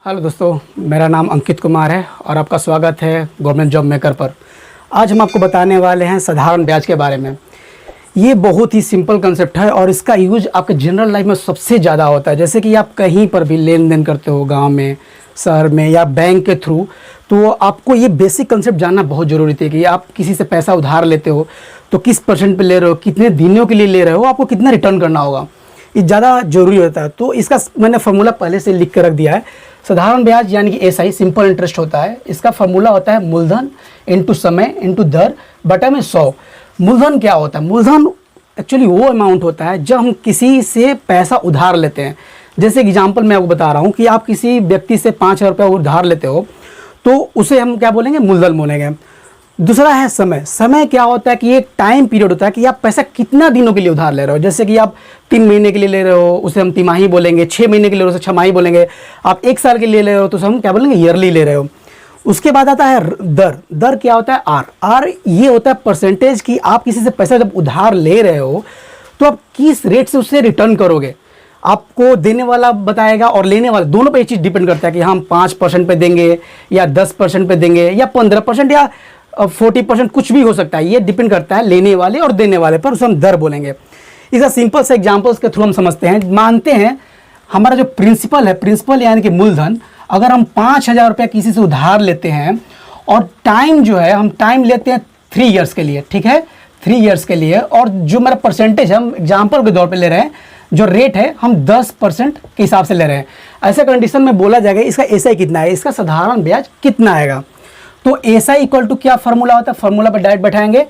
Hello दोस्तों, मेरा नाम अंकित कुमार है और आपका स्वागत है गवर्नमेंट जॉब मेकर पर। आज हम आपको बताने वाले हैं साधारण ब्याज के बारे में। ये बहुत ही सिंपल कंसेप्ट है और इसका यूज आपके जनरल लाइफ में सबसे ज़्यादा होता है। जैसे कि आप कहीं पर भी लेन देन करते हो, गांव में, शहर में या बैंक के थ्रू, तो आपको ये बेसिक कंसेप्ट जानना बहुत ज़रूरी है कि आप किसी से पैसा उधार लेते हो तो किस परसेंट पे ले रहे हो, कितने दिनों के लिए ले रहे हो, आपको कितना रिटर्न करना होगा, ये ज़्यादा ज़रूरी होता है। तो इसका मैंने फार्मूला पहले से लिख कर रख दिया है। साधारण ब्याज यानी कि एसआई सिंपल इंटरेस्ट होता है। इसका फार्मूला होता है मूलधन इंटू समय इंटू दर बटा में 100। मूलधन क्या होता है? मूलधन एक्चुअली वो अमाउंट होता है जब हम किसी से पैसा उधार लेते हैं। जैसे एग्जांपल मैं आपको बता रहा हूँ कि आप किसी व्यक्ति से 5,000 रुपये उधार लेते हो तो उसे हम क्या बोलेंगे? मूलधन बोलेंगे। दूसरा है समय। समय क्या होता है कि एक टाइम पीरियड होता है कि आप पैसा कितना दिनों के लिए उधार ले रहे हो। जैसे कि आप 3 महीने के लिए ले रहे हो, उसे हम तिमाही बोलेंगे। 6 महीने के लिए उसे छमाही बोलेंगे। आप 1 साल के लिए ले रहे हो तो उसे हम क्या बोलेंगे? ईयरली ले रहे हो। उसके बाद आता है दर। दर क्या होता है? आर ये होता है परसेंटेज कि आप किसी से पैसा जब उधार ले रहे हो तो आप किस रेट से उससे रिटर्न करोगे। आपको देने वाला बताएगा और लेने वाला, दोनों पे ये चीज़ डिपेंड करता है कि हम 5% पे देंगे या 10% पे देंगे या 15% या 40%, कुछ भी हो सकता है। ये डिपेंड करता है लेने वाले और देने वाले पर, उसे हम दर बोलेंगे। इसका सिंपल से एग्जांपल्स के थ्रू हम समझते हैं। मानते हैं हमारा जो प्रिंसिपल है, प्रिंसिपल यानी कि मूलधन, अगर हम 5,000 रुपये किसी से उधार लेते हैं और टाइम जो है हम टाइम लेते हैं 3 ईयर्स के लिए, ठीक है, 3 ईयर्स के लिए, और जो मेरा परसेंटेज हम एग्जाम्पल के तौर पर ले रहे हैं, जो रेट है हम 10% के हिसाब से ले रहे हैं। ऐसे कंडीशन में बोला जाएगा इसका एसआई कितना है, इसका साधारण ब्याज कितना आएगा। तो एसआई इक्वल टू क्या फार्मूला होता है? फार्मूला पर डायरेक्ट बैठाएंगे।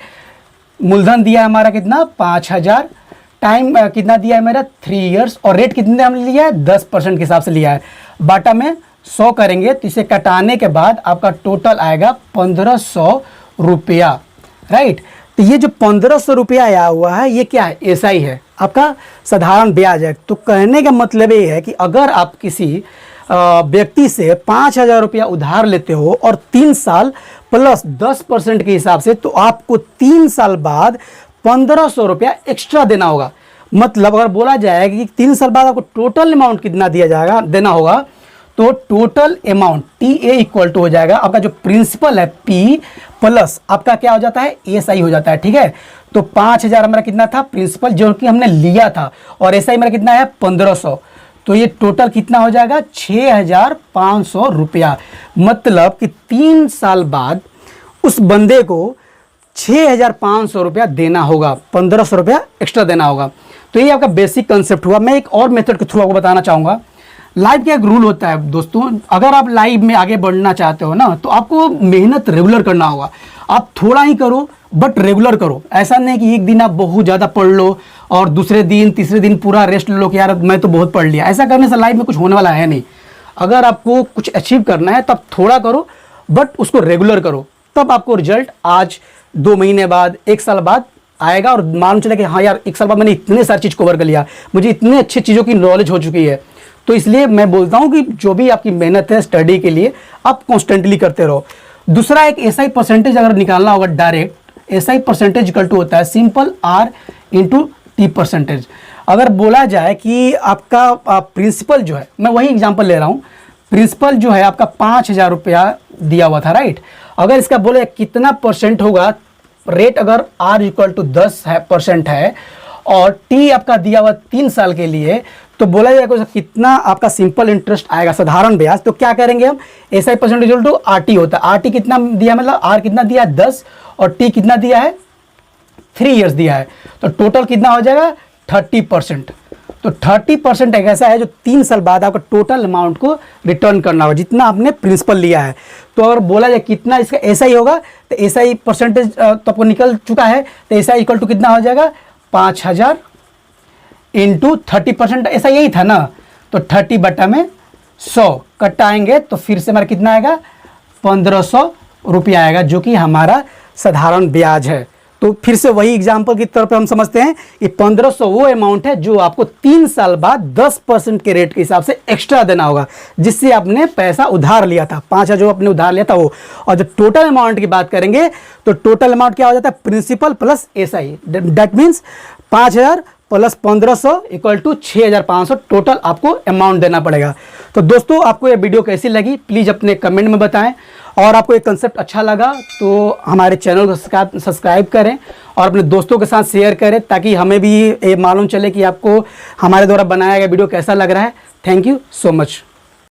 मूलधन दिया है हमारा कितना? 5,000। टाइम कितना दिया है मेरा? 3 ईयर्स। और रेट कितने हमने लिया है? 10% के हिसाब से लिया है। बाटा में 100 करेंगे तो इसे कटाने के बाद आपका टोटल आएगा 1,500 रुपया, राइट। तो ये जो 1,500 रुपया आया हुआ है ये क्या है? एसआई है, आपका साधारण ब्याज है। तो कहने का मतलब ये है कि अगर आप किसी व्यक्ति से 5,000 रुपया उधार लेते हो और 3 साल प्लस 10% के हिसाब से, तो आपको 3 साल बाद 1,500 रुपया एक्स्ट्रा देना होगा। मतलब अगर बोला जाए कि 3 साल बाद आपको टोटल अमाउंट कितना दिया जाएगा, देना होगा, तो total amount TA equal to हो जाएगा आपका जो प्रिंसिपल है P प्लस आपका क्या हो जाता है? एसआई हो जाता है, ठीक है। तो 5,000 हमारा कितना था? प्रिंसिपल जो कि हमने लिया था, और एसआई मेरा कितना है? 1,500। तो ये टोटल कितना हो जाएगा? 6,500 रुपया। मतलब कि 3 साल बाद उस बंदे को 6,500 रुपया देना होगा, 1,500 रुपया एक्स्ट्रा देना होगा। तो ये आपका बेसिक कंसेप्ट हुआ। मैं एक और मेथड के थ्रू आपको बताना चाहूँगा। लाइफ का एक रूल होता है दोस्तों, अगर आप लाइफ में आगे बढ़ना चाहते हो ना, तो आपको मेहनत रेगुलर करना होगा। आप थोड़ा ही करो बट रेगुलर करो। ऐसा नहीं कि एक दिन आप बहुत ज़्यादा पढ़ लो और दूसरे दिन तीसरे दिन पूरा रेस्ट ले लो कि यार मैं तो बहुत पढ़ लिया। ऐसा करने से लाइफ में कुछ होने वाला है नहीं। अगर आपको कुछ अचीव करना है तब थोड़ा करो बट उसको रेगुलर करो, तब आपको रिजल्ट आज 2 महीने बाद, 1 साल बाद आएगा। और मालूम चले कि हाँ यार 1 साल बाद मैंने इतने सारी चीज़ कवर कर लिया, मुझे इतने अच्छी चीज़ों की नॉलेज हो चुकी है। तो इसलिए मैं बोलता हूँ कि जो भी आपकी मेहनत है स्टडी के लिए, आप कॉन्स्टेंटली करते रहो। दूसरा एक एसआई परसेंटेज अगर निकालना होगा direct, SI percentage equal to होता है simple R into T percentage. अगर बोला जाए कि आपका प्रिंसिपल जो है, मैं वही एग्जांपल ले रहा हूँ, प्रिंसिपल जो है आपका 5,000 रुपया दिया हुआ था, राइट। अगर इसका बोले कितना परसेंट होगा, रेट अगर R इक्वल टू 10% है और T आपका दिया हुआ 3 साल के लिए, तो बोला जाएगा कितना आपका सिंपल इंटरेस्ट आएगा, साधारण ब्याज। तो क्या करेंगे हम? SI percentage equal to RT होता है। RT कितना दिया, मतलब R कितना दिया है? 10, और T कितना दिया है? 3 ईयर्स दिया है। तो टोटल कितना हो जाएगा? 30%। तो 30% एक ऐसा है जो 3 साल बाद आपका टोटल अमाउंट को रिटर्न करना होगा जितना आपने प्रिंसिपल लिया है। तो अगर बोला जाए कितना इसका एसआई होगा, तो एसआई परसेंटेज तो आपको निकल चुका है। तो एसआई इक्वल टू कितना हो जाएगा? 5,000 इंटू 30%, ऐसा यही था ना। तो 30 बटा में 100 कटाएंगे तो फिर से हमारा कितना आएगा? 1,500 रुपया आएगा, जो कि हमारा साधारण ब्याज है। तो फिर से वही एग्जाम्पल की तरफ हम समझते हैं, ये 1,500 वो अमाउंट है जो आपको 3 साल बाद 10% के रेट के हिसाब से एक्स्ट्रा देना होगा, जिससे आपने पैसा उधार लिया था, 5,000 जो आपने उधार लिया था वो। और जब टोटल अमाउंट की बात करेंगे तो टोटल अमाउंट क्या हो जाता है? Principal plus SI. That means 5,000 plus 1,500 equal to 6,500 total आपको अमाउंट देना पड़ेगा। तो दोस्तों, आपको ये वीडियो कैसी लगी प्लीज़ अपने कमेंट में बताएं, और आपको ये कंसेप्ट अच्छा लगा तो हमारे चैनल को सब्सक्राइब करें और अपने दोस्तों के साथ शेयर करें, ताकि हमें भी ये मालूम चले कि आपको हमारे द्वारा बनाया गया वीडियो कैसा लग रहा है। Thank you so much.